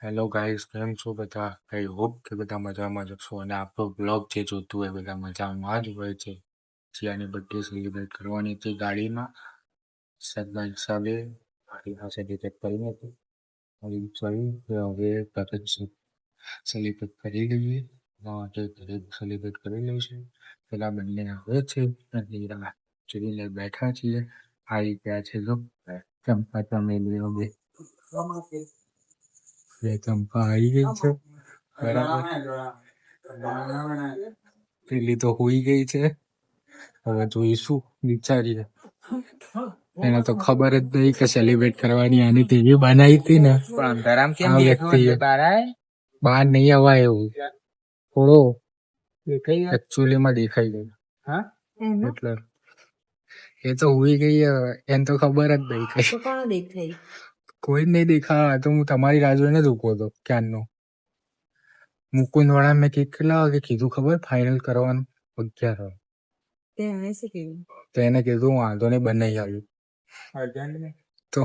Hello guys, કેમ છો બધા? આઈ હોપ કે બધા મજામાં જ હશો અને આપણો બ્લોગ જે જોતું હોય બધા મજામાં જ હોય છે. જીયાની બર્થડે સેલિબ્રેટ કરવાની હતી ગાડીમાં સરપ્રાઈઝ હિસાબે મારી પાસે ટિકિટ કરી હતી. હવે તરત સેલિબ્રેટ કરી લઈએ. એના માટે ઘરે સેલિબ્રેટ કરી લઈશું. પેલા બંને આવે છે અને ચડીને બેઠા છીએ. આવી ગયા છે જો ચંપા ચમેલીઓ બે ચંપા આવી ગઈ છે બરાબર. પેલી તો હોઈ ગઈ છે. હવે જોઈશું, વિચારીએ. એને તો ખબર જ નહીં કે સેલિબ્રેટ કરવાની આની ટીવી બનાવી હતી ને. આ વ્યક્તિએ બહાર નહીં અવાય એવું થોડો એકચ્યુઅલી માં દેખાઈ ગયું. એટલે એ તો હોઈ ગઈ. એને તો ખબર જ નહીં કઈ. કોઈ જ નહીં દેખા. તો હું તમારી રાહ જોઈને જ ઉભો હતો ક્યારનો. મુકુંદ વાળા મેં કેટલા વાગે કીધું ખબર ફાઇનલ કરવાનું? 11 વાગે. તો એને કીધું વાંધો નહીં બનાવી આવ્યું. તો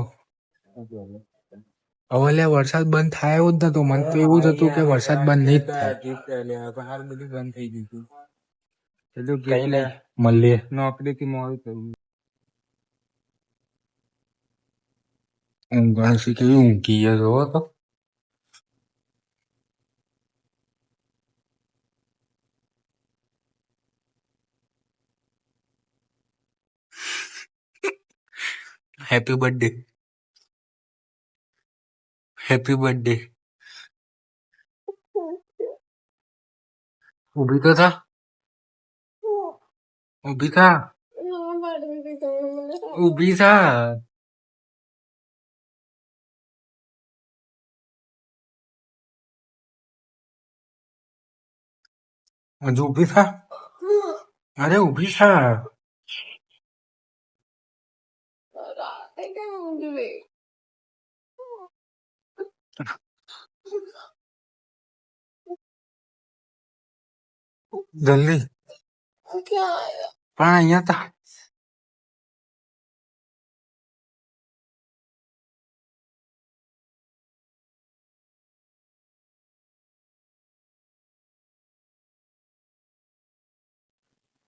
હવે લે વરસાદ બંધ થાય એવું જ નતો. મને તો એવું જ હતું કે વરસાદ બંધ નહીં થાય. બધું બંધ થઈ ગયું. મળીએ નોકરીથી મોડું થયું. ઊંઘાસી કેવી ઊંઘી જોવો તો. Happy birthday. Happy birthday. ઊભી તો થા. ઊભી થા. ઊભી થા. હજુ ઊભી થા. અરે ઊભી થા. જલ્દી પણ અહીંયા તા.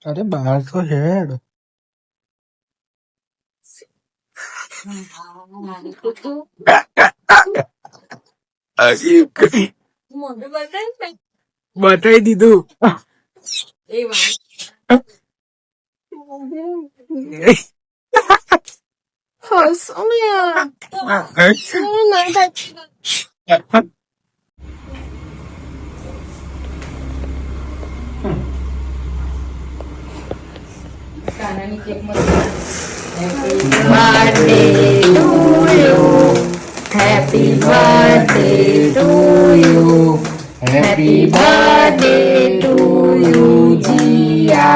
અરે બહાર તો હેડ. બતાવી દીધું. Happy birthday to you. Happy birthday to you, Jia.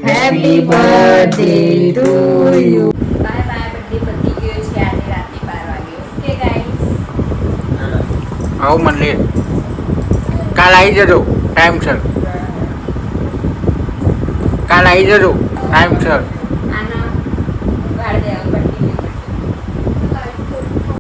Happy birthday to you. Bye bye, birthday પતી ગયો છે આજે રાતે 12 વાગે. Okay guys. આવો મળીએ. કાલ આવી જજો ટાઈમસર. કાલ આવી જજો ટાઈમસર.